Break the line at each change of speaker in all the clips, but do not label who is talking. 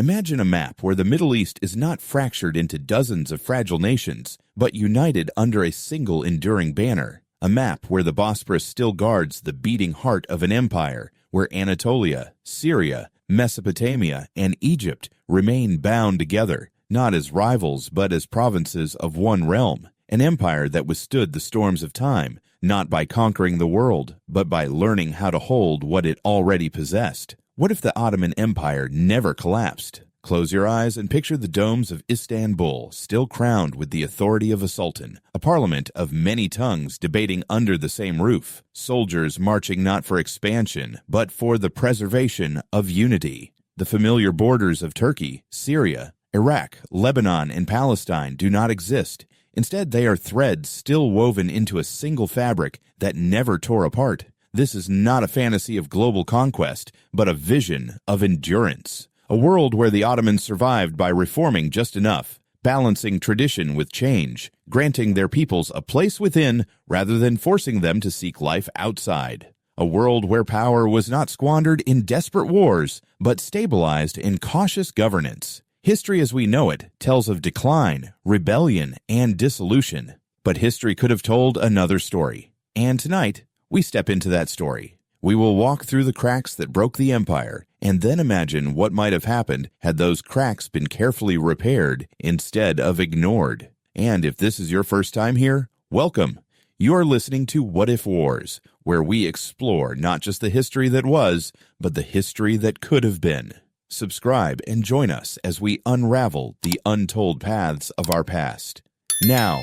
Imagine a map where the Middle East is not fractured into dozens of fragile nations, but united under a single enduring banner. A map where the Bosporus still guards the beating heart of an empire, where Anatolia, Syria, Mesopotamia, and Egypt remain bound together, not as rivals but as provinces of one realm. An empire that withstood the storms of time, not by conquering the world, but by learning how to hold what it already possessed. What if the Ottoman Empire never collapsed? Close your eyes and picture the domes of Istanbul still crowned with the authority of a sultan, a parliament of many tongues debating under the same roof, soldiers marching not for expansion, but for the preservation of unity. The familiar borders of Turkey, Syria, Iraq, Lebanon, and Palestine do not exist. Instead, they are threads still woven into a single fabric that never tore apart. This is not a fantasy of global conquest, but a vision of endurance. A world where the Ottomans survived by reforming just enough, balancing tradition with change, granting their peoples a place within rather than forcing them to seek life outside. A world where power was not squandered in desperate wars, but stabilized in cautious governance. History as we know it tells of decline, rebellion, and dissolution. But history could have told another story. And tonight, we step into that story. We will walk through the cracks that broke the empire and then imagine what might have happened had those cracks been carefully repaired instead of ignored. And if this is your first time here, welcome. You are listening to What If Wars, where we explore not just the history that was, but the history that could have been. Subscribe and join us as we unravel the untold paths of our past. Now,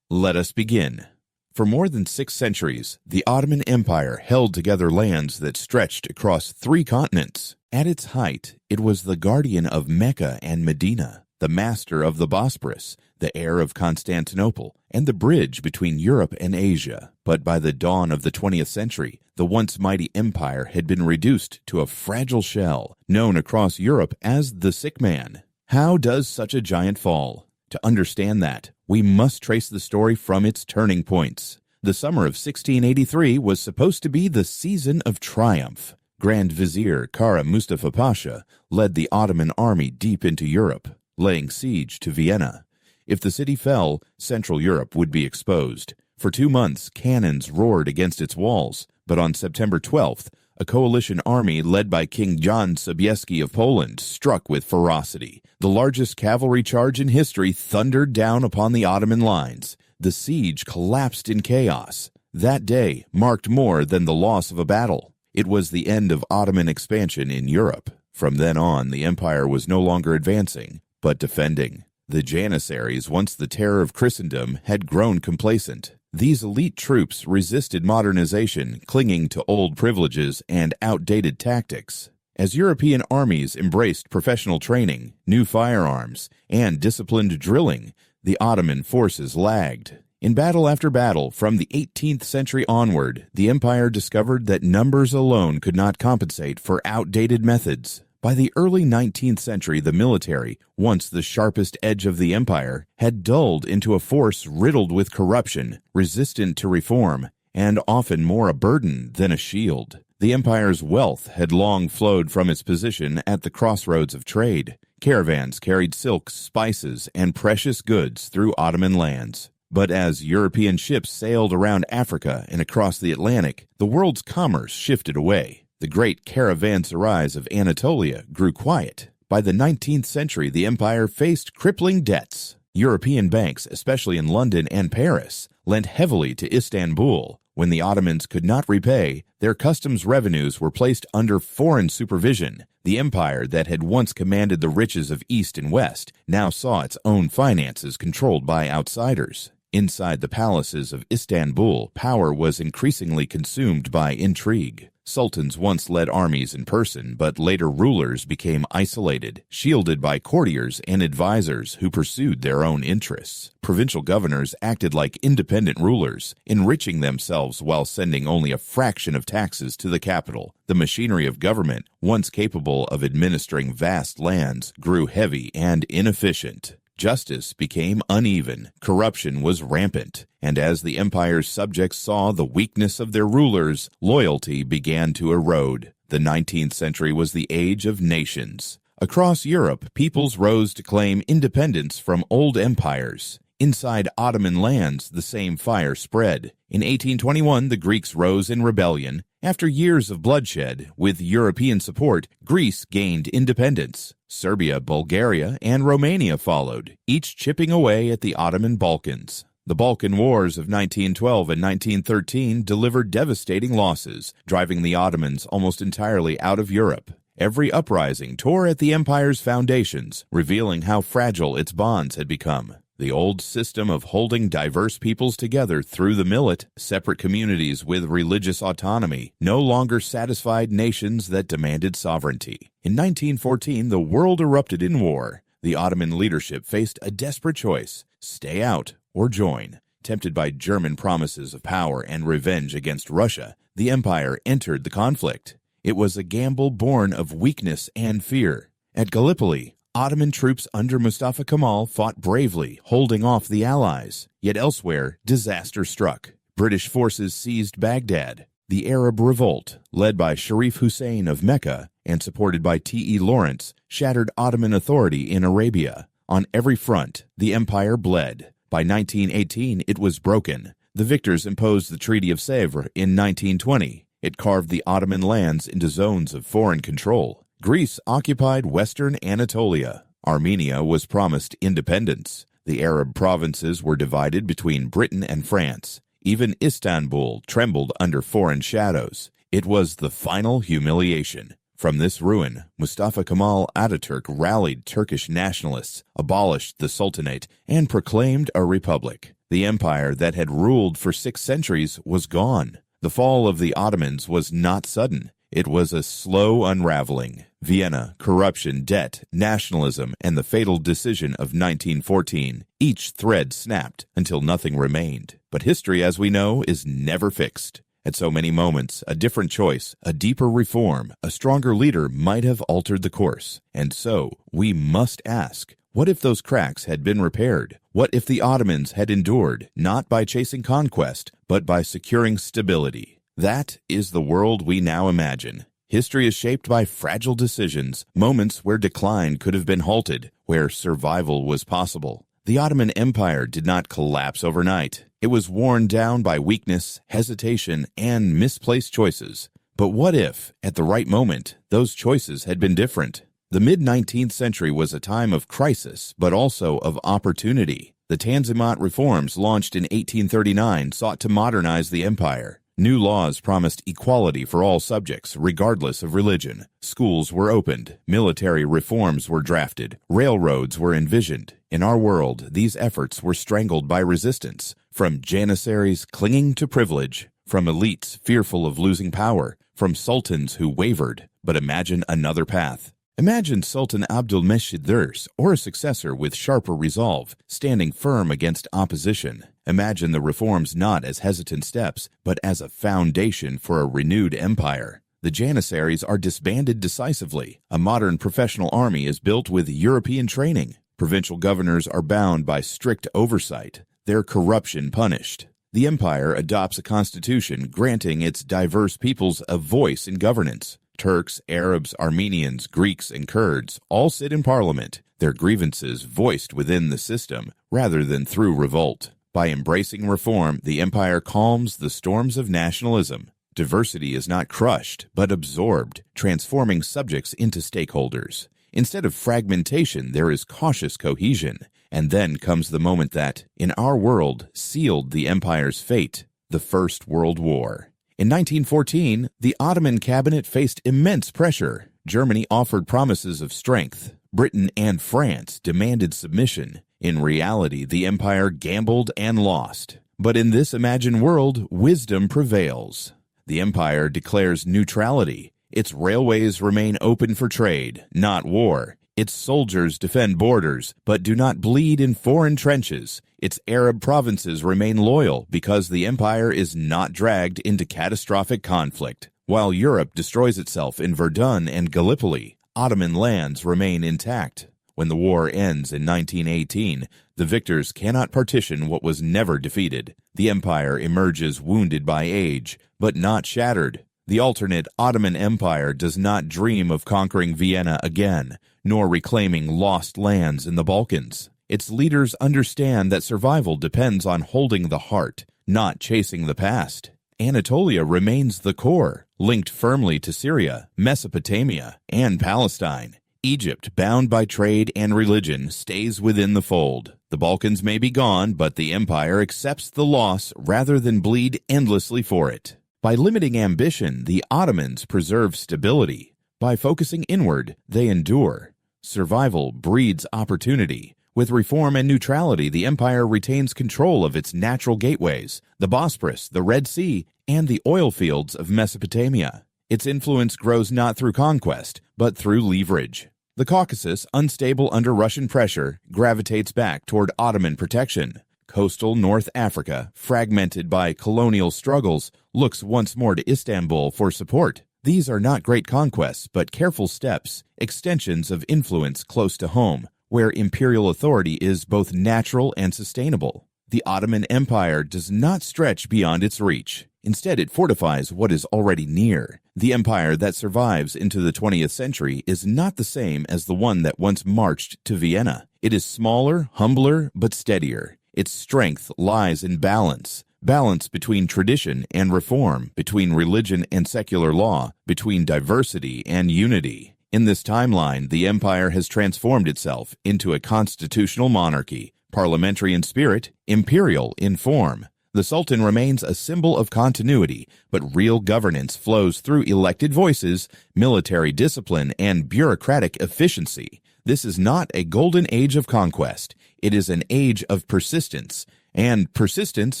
let us begin. For more than 6 centuries, the Ottoman Empire held together lands that stretched across 3 continents. At its height, it was the guardian of Mecca and Medina, the master of the Bosporus, the heir of Constantinople, and the bridge between Europe and Asia. But by the dawn of the 20th century, the once mighty empire had been reduced to a fragile shell, known across Europe as the sick man. How does such a giant fall? To understand that, we must trace the story from its turning points. The summer of 1683 was supposed to be the season of triumph. Grand Vizier Kara Mustafa Pasha led the Ottoman army deep into Europe, laying siege to Vienna. If the city fell, Central Europe would be exposed. For 2 months, cannons roared against its walls, but on September 12th, a coalition army led by King John Sobieski of Poland struck with ferocity. The largest cavalry charge in history thundered down upon the Ottoman lines. The siege collapsed in chaos. That day marked more than the loss of a battle. It was the end of Ottoman expansion in Europe. From then on, the empire was no longer advancing, but defending. The Janissaries, once the terror of Christendom, had grown complacent. These elite troops resisted modernization, clinging to old privileges and outdated tactics. As European armies embraced professional training, new firearms, and disciplined drilling, the Ottoman forces lagged. In battle after battle, from the 18th century onward, the empire discovered that numbers alone could not compensate for outdated methods. By the early 19th century, the military, once the sharpest edge of the empire, had dulled into a force riddled with corruption, resistant to reform, and often more a burden than a shield. The empire's wealth had long flowed from its position at the crossroads of trade. Caravans carried silks, spices, and precious goods through Ottoman lands. But as European ships sailed around Africa and across the Atlantic, the world's commerce shifted away. The great caravanserais of Anatolia grew quiet. By the 19th century, the empire faced crippling debts. European banks, especially in London and Paris, lent heavily to Istanbul. When the Ottomans could not repay, their customs revenues were placed under foreign supervision. The empire that had once commanded the riches of East and West now saw its own finances controlled by outsiders. Inside the palaces of Istanbul, power was increasingly consumed by intrigue. Sultans once led armies in person, but later rulers became isolated, shielded by courtiers and advisors who pursued their own interests. Provincial governors acted like independent rulers, enriching themselves while sending only a fraction of taxes to the capital. The machinery of government, once capable of administering vast lands, grew heavy and inefficient. Justice became uneven, corruption was rampant, and as the empire's subjects saw the weakness of their rulers, loyalty began to erode. The 19th century was the age of nations. Across Europe, peoples rose to claim independence from old empires. Inside Ottoman lands, the same fire spread. In 1821, the Greeks rose in rebellion. After years of bloodshed, with European support, Greece gained independence. Serbia, Bulgaria, and Romania followed, each chipping away at the Ottoman Balkans. The Balkan Wars of 1912 and 1913 delivered devastating losses, driving the Ottomans almost entirely out of Europe. Every uprising tore at the empire's foundations, revealing how fragile its bonds had become. The old system of holding diverse peoples together through the millet, separate communities with religious autonomy, no longer satisfied nations that demanded sovereignty. In 1914, the world erupted in war. The Ottoman leadership faced a desperate choice: stay out or join. Tempted by German promises of power and revenge against Russia, the empire entered the conflict. It was a gamble born of weakness and fear. At Gallipoli, Ottoman troops under Mustafa Kemal fought bravely, holding off the Allies. Yet elsewhere, disaster struck. British forces seized Baghdad. The Arab revolt, led by Sharif Hussein of Mecca and supported by T.E. Lawrence, shattered Ottoman authority in Arabia. On every front, the empire bled. By 1918, it was broken. The victors imposed the Treaty of Sèvres in 1920. It carved the Ottoman lands into zones of foreign control. Greece occupied western Anatolia. Armenia was promised independence. The Arab provinces were divided between Britain and France. Even Istanbul trembled under foreign shadows. It was the final humiliation. From this ruin, Mustafa Kemal Ataturk rallied Turkish nationalists, abolished the Sultanate, and proclaimed a republic. The empire that had ruled for 6 centuries was gone. The fall of the Ottomans was not sudden. It was a slow unraveling. Vienna, corruption, debt, nationalism, and the fatal decision of 1914. Each thread snapped until nothing remained. But history, as we know, is never fixed. At so many moments, a different choice, a deeper reform, a stronger leader might have altered the course. And so, we must ask, what if those cracks had been repaired? What if the Ottomans had endured, not by chasing conquest, but by securing stability? That is the world we now imagine. History is shaped by fragile decisions, moments where decline could have been halted, where survival was possible. The Ottoman Empire did not collapse overnight. It was worn down by weakness, hesitation, and misplaced choices. But what if, at the right moment, those choices had been different? The mid-19th century was a time of crisis, but also of opportunity. The Tanzimat reforms launched in 1839 sought to modernize the empire. New laws promised equality for all subjects, regardless of religion. Schools were opened, military reforms were drafted, railroads were envisioned. In our world, these efforts were strangled by resistance, from janissaries clinging to privilege, from elites fearful of losing power, from sultans who wavered. But imagine another path. Imagine Sultan Abdülmecid I, or a successor with sharper resolve, standing firm against opposition. Imagine the reforms not as hesitant steps, but as a foundation for a renewed empire. The janissaries are disbanded decisively. A modern professional army is built with European training. Provincial governors are bound by strict oversight, their corruption punished. The empire adopts a constitution granting its diverse peoples a voice in governance. Turks, Arabs, Armenians, Greeks, and Kurds all sit in parliament, their grievances voiced within the system rather than through revolt. By embracing reform, the empire calms the storms of nationalism. Diversity is not crushed, but absorbed, transforming subjects into stakeholders. Instead of fragmentation, there is cautious cohesion. And then comes the moment that, in our world, sealed the empire's fate: the First World War. In 1914, the Ottoman cabinet faced immense pressure. Germany offered promises of strength. Britain and France demanded submission. In reality, the empire gambled and lost. But in this imagined world, wisdom prevails. The empire declares neutrality. Its railways remain open for trade, not war. Its soldiers defend borders, but do not bleed in foreign trenches. Its Arab provinces remain loyal because the empire is not dragged into catastrophic conflict. While Europe destroys itself in Verdun and Gallipoli, Ottoman lands remain intact. When the war ends in 1918, the victors cannot partition what was never defeated. The empire emerges wounded by age, but not shattered. The alternate Ottoman Empire does not dream of conquering Vienna again, nor reclaiming lost lands in the Balkans. Its leaders understand that survival depends on holding the heart, not chasing the past. Anatolia remains the core, linked firmly to Syria, Mesopotamia, and Palestine. Egypt, bound by trade and religion, stays within the fold. The Balkans may be gone, but the empire accepts the loss rather than bleed endlessly for it. By limiting ambition, the Ottomans preserve stability. By focusing inward, they endure. Survival breeds opportunity. With reform and neutrality, the empire retains control of its natural gateways, the Bosporus, the Red Sea, and the oil fields of Mesopotamia. Its influence grows not through conquest, but through leverage. The Caucasus, unstable under Russian pressure, gravitates back toward Ottoman protection. Coastal North Africa, fragmented by colonial struggles, looks once more to Istanbul for support. These are not great conquests, but careful steps, extensions of influence close to home, where imperial authority is both natural and sustainable. The Ottoman Empire does not stretch beyond its reach. Instead, it fortifies what is already near. The empire that survives into the 20th century is not the same as the one that once marched to Vienna. It is smaller, humbler, but steadier. Its strength lies in balance. Balance between tradition and reform, between religion and secular law, between diversity and unity. In this timeline, the empire has transformed itself into a constitutional monarchy, parliamentary in spirit, imperial in form. The Sultan remains a symbol of continuity, but real governance flows through elected voices, military discipline, and bureaucratic efficiency. This is not a golden age of conquest. It is an age of persistence. And persistence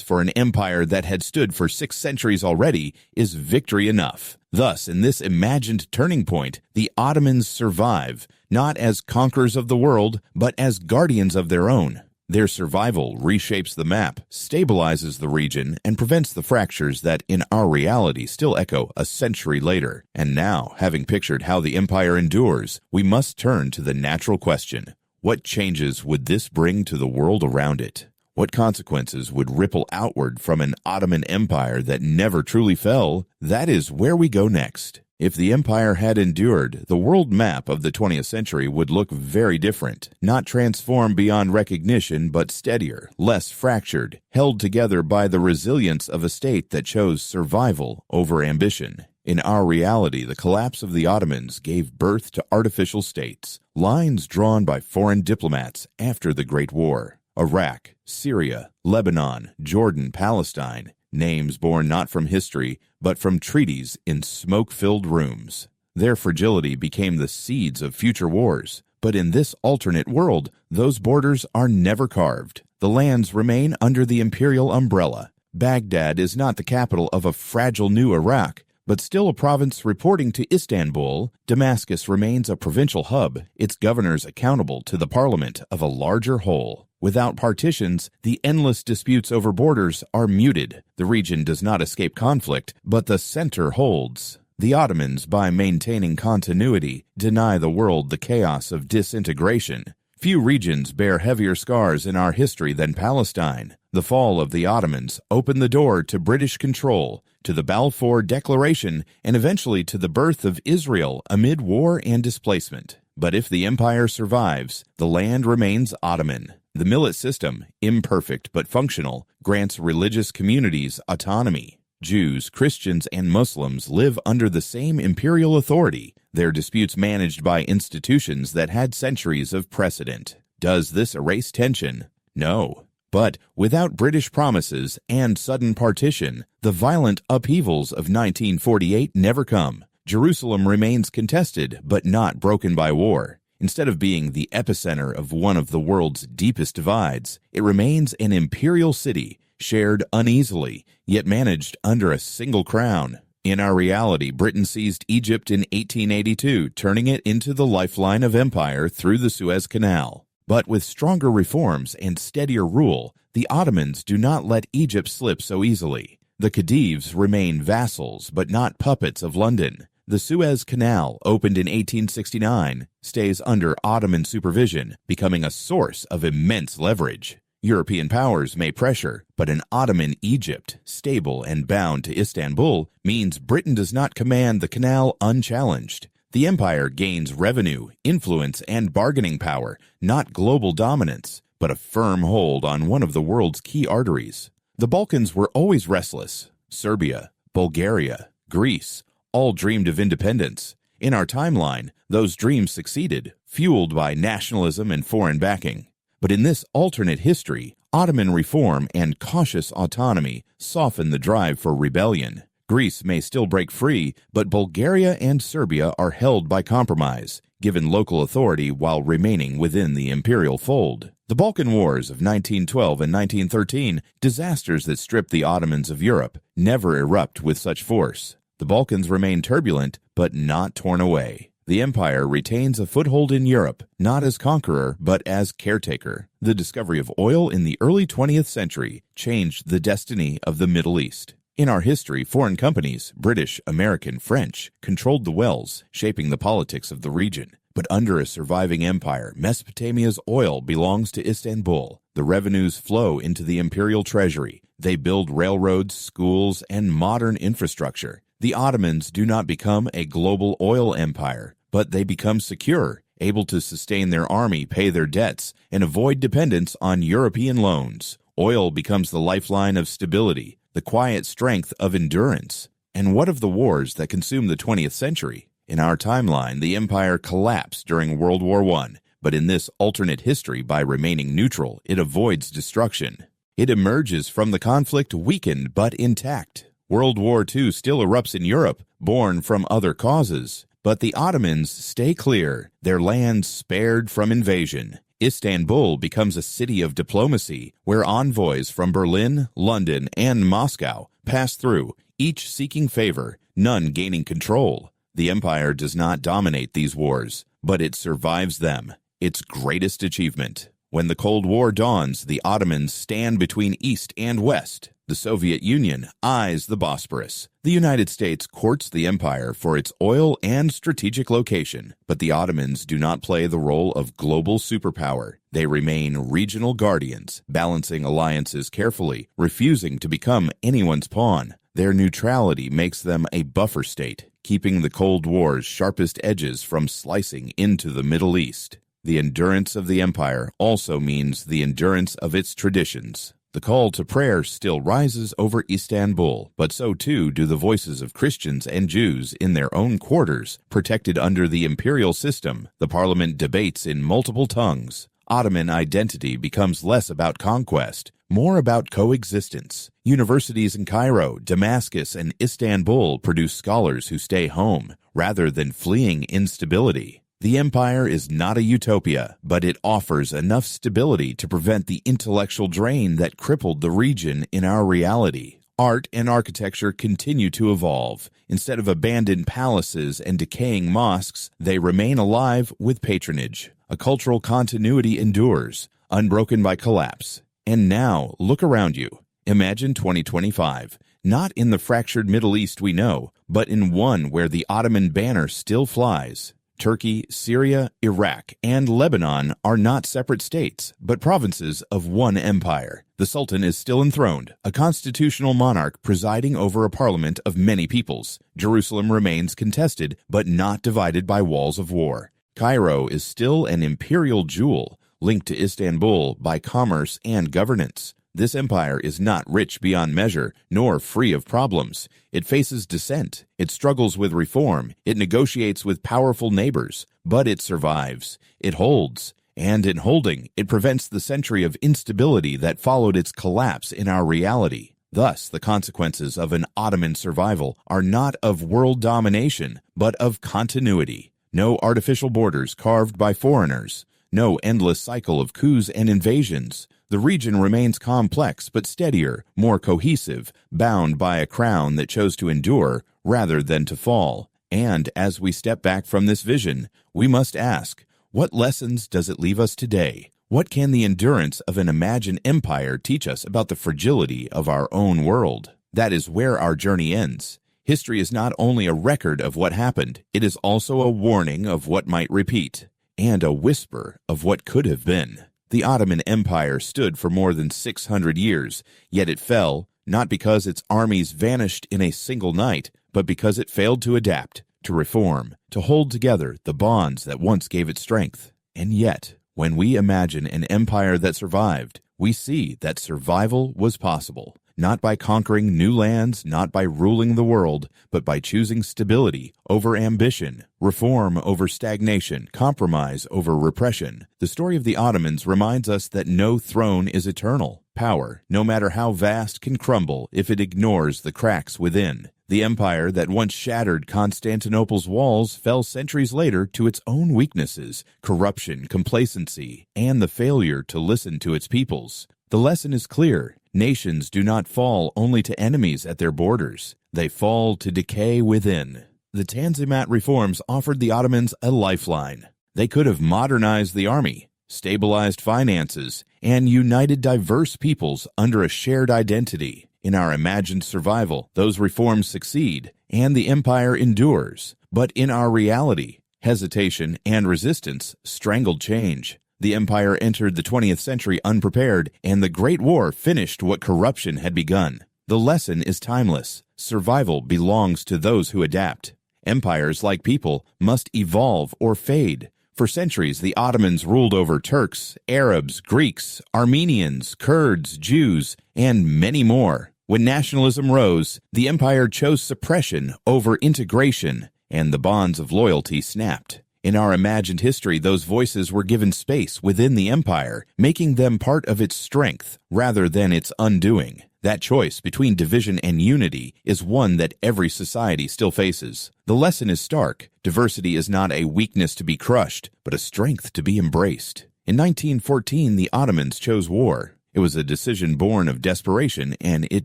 for an empire that had stood for 6 centuries already is victory enough. Thus, in this imagined turning point, the Ottomans survive, not as conquerors of the world, but as guardians of their own. Their survival reshapes the map, stabilizes the region, and prevents the fractures that in our reality still echo a century later. And now, having pictured how the empire endures, we must turn to the natural question: what changes would this bring to the world around it? What consequences would ripple outward from an Ottoman Empire that never truly fell? That is where we go next. If the empire had endured, the world map of the 20th century would look very different. Not transformed beyond recognition, but steadier, less fractured, held together by the resilience of a state that chose survival over ambition. In our reality, the collapse of the Ottomans gave birth to artificial states, lines drawn by foreign diplomats after the Great War. Iraq, Syria, Lebanon, Jordan, Palestine, names born not from history, but from treaties in smoke-filled rooms. Their fragility became the seeds of future wars. But in this alternate world, those borders are never carved. The lands remain under the imperial umbrella. Baghdad is not the capital of a fragile new Iraq, but still a province reporting to Istanbul. Damascus remains a provincial hub, its governors accountable to the parliament of a larger whole. Without partitions, the endless disputes over borders are muted. The region does not escape conflict, but the center holds. The Ottomans, by maintaining continuity, deny the world the chaos of disintegration. Few regions bear heavier scars in our history than Palestine. The fall of the Ottomans opened the door to British control, to the Balfour Declaration, and eventually to the birth of Israel amid war and displacement. But if the empire survives, the land remains Ottoman. The millet system, imperfect but functional, grants religious communities autonomy. Jews, Christians, and Muslims live under the same imperial authority, their disputes managed by institutions that had centuries of precedent. Does this erase tension? No. But without British promises and sudden partition, the violent upheavals of 1948 never come. Jerusalem remains contested but not broken by war. Instead of being the epicenter of one of the world's deepest divides, it remains an imperial city, shared uneasily, yet managed under a single crown. In our reality, Britain seized Egypt in 1882, turning it into the lifeline of empire through the Suez Canal. But with stronger reforms and steadier rule, the Ottomans do not let Egypt slip so easily. The Khedives remain vassals, but not puppets of London. The Suez Canal, opened in 1869, stays under Ottoman supervision, becoming a source of immense leverage. European powers may pressure, but an Ottoman Egypt, stable and bound to Istanbul, means Britain does not command the canal unchallenged. The empire gains revenue, influence, and bargaining power, not global dominance, but a firm hold on one of the world's key arteries. The Balkans were always restless. Serbia, Bulgaria, Greece, all dreamed of independence. In our timeline, those dreams succeeded, fueled by nationalism and foreign backing. But in this alternate history, Ottoman reform and cautious autonomy soften the drive for rebellion. Greece may still break free, but Bulgaria and Serbia are held by compromise, given local authority while remaining within the imperial fold. The Balkan Wars of 1912 and 1913, disasters that stripped the Ottomans of Europe, never erupt with such force. The Balkans remain turbulent, but not torn away. The empire retains a foothold in Europe, not as conqueror, but as caretaker. The discovery of oil in the early 20th century changed the destiny of the Middle East. In our history, foreign companies, British, American, French, controlled the wells, shaping the politics of the region. But under a surviving empire, Mesopotamia's oil belongs to Istanbul. The revenues flow into the imperial treasury. They build railroads, schools, and modern infrastructure. The Ottomans do not become a global oil empire, but they become secure, able to sustain their army, pay their debts, and avoid dependence on European loans. Oil becomes the lifeline of stability, the quiet strength of endurance. And what of the wars that consumed the 20th century? In our timeline, the empire collapsed during World War I, but in this alternate history, by remaining neutral, it avoids destruction. It emerges from the conflict weakened but intact. World War II still erupts in Europe, born from other causes. But the Ottomans stay clear, their lands spared from invasion. Istanbul becomes a city of diplomacy, where envoys from Berlin, London, and Moscow pass through, each seeking favor, none gaining control. The empire does not dominate these wars, but it survives them, its greatest achievement. When the Cold War dawns, the Ottomans stand between East and West. The Soviet Union eyes the Bosporus. The United States courts the empire for its oil and strategic location, but the Ottomans do not play the role of global superpower. They remain regional guardians, balancing alliances carefully, refusing to become anyone's pawn. Their neutrality makes them a buffer state, keeping the Cold War's sharpest edges from slicing into the Middle East. The endurance of the empire also means the endurance of its traditions. The call to prayer still rises over Istanbul, but so too do the voices of Christians and Jews in their own quarters, protected under the imperial system. The parliament debates in multiple tongues. Ottoman identity becomes less about conquest, more about coexistence. Universities in Cairo, Damascus, and Istanbul produce scholars who stay home, rather than fleeing instability. The empire is not a utopia, but it offers enough stability to prevent the intellectual drain that crippled the region in our reality. Art and architecture continue to evolve. Instead of abandoned palaces and decaying mosques, they remain alive with patronage. A cultural continuity endures, unbroken by collapse. And now, look around you. Imagine 2025, not in the fractured Middle East we know, but in one where the Ottoman banner still flies. Turkey, Syria, Iraq, and Lebanon are not separate states, but provinces of one empire. The Sultan is still enthroned, a constitutional monarch presiding over a parliament of many peoples. Jerusalem remains contested, but not divided by walls of war. Cairo is still an imperial jewel, linked to Istanbul by commerce and governance. This empire is not rich beyond measure, nor free of problems. It faces dissent. It struggles with reform. It negotiates with powerful neighbors. But it survives. It holds. And in holding, it prevents the century of instability that followed its collapse in our reality. Thus, the consequences of an Ottoman survival are not of world domination, but of continuity. No artificial borders carved by foreigners. No endless cycle of coups and invasions. The region remains complex but steadier, more cohesive, bound by a crown that chose to endure rather than to fall. And as we step back from this vision, we must ask, what lessons does it leave us today? What can the endurance of an imagined empire teach us about the fragility of our own world? That is where our journey ends. History is not only a record of what happened, it is also a warning of what might repeat, and a whisper of what could have been. The Ottoman Empire stood for more than 600 years, yet it fell, not because its armies vanished in a single night, but because it failed to adapt, to reform, to hold together the bonds that once gave it strength. And yet, when we imagine an empire that survived, we see that survival was possible, not by conquering new lands, not by ruling the world, but by choosing stability over ambition, reform over stagnation, compromise over repression. The story of the Ottomans reminds us that no throne is eternal. Power, no matter how vast, can crumble if it ignores the cracks within. The empire that once shattered Constantinople's walls fell centuries later to its own weaknesses, corruption, complacency, and the failure to listen to its peoples. The lesson is clear. Nations do not fall only to enemies at their borders. They fall to decay within. The Tanzimat reforms offered the Ottomans a lifeline. They could have modernized the army, stabilized finances, and united diverse peoples under a shared identity. In our imagined survival, those reforms succeed, and the empire endures. But in our reality, hesitation and resistance strangled change. The empire entered the 20th century unprepared, and the Great War finished what corruption had begun. The lesson is timeless. Survival belongs to those who adapt. Empires, like people, must evolve or fade. For centuries, the Ottomans ruled over Turks, Arabs, Greeks, Armenians, Kurds, Jews, and many more. When nationalism rose, the empire chose suppression over integration, and the bonds of loyalty snapped. In our imagined history, those voices were given space within the empire, making them part of its strength rather than its undoing. That choice between division and unity is one that every society still faces. The lesson is stark. Diversity is not a weakness to be crushed, but a strength to be embraced. In 1914, the Ottomans chose war. It was a decision born of desperation, and it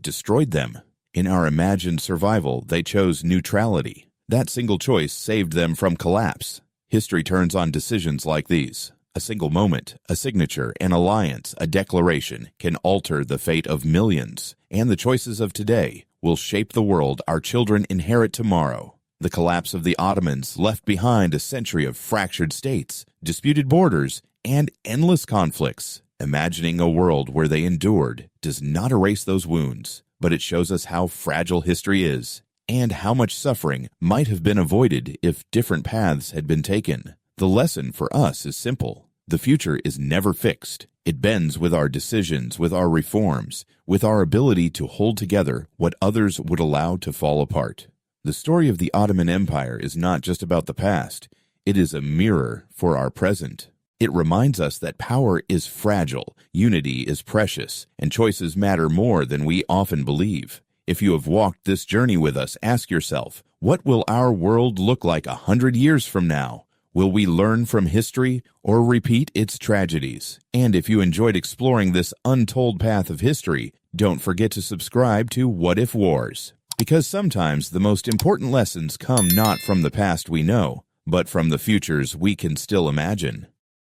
destroyed them. In our imagined survival, they chose neutrality. That single choice saved them from collapse. History turns on decisions like these. A single moment, a signature, an alliance, a declaration can alter the fate of millions, and the choices of today will shape the world our children inherit tomorrow. The collapse of the Ottomans left behind a century of fractured states, disputed borders, and endless conflicts. Imagining a world where they endured does not erase those wounds, but it shows us how fragile history is, and how much suffering might have been avoided if different paths had been taken. The lesson for us is simple. The future is never fixed. It bends with our decisions, with our reforms, with our ability to hold together what others would allow to fall apart. The story of the Ottoman Empire is not just about the past. It is a mirror for our present. It reminds us that power is fragile, unity is precious, and choices matter more than we often believe. If you have walked this journey with us, ask yourself, what will our world look like 100 years from now? Will we learn from history or repeat its tragedies? And if you enjoyed exploring this untold path of history, don't forget to subscribe to What If Wars. Because sometimes the most important lessons come not from the past we know, but from the futures we can still imagine.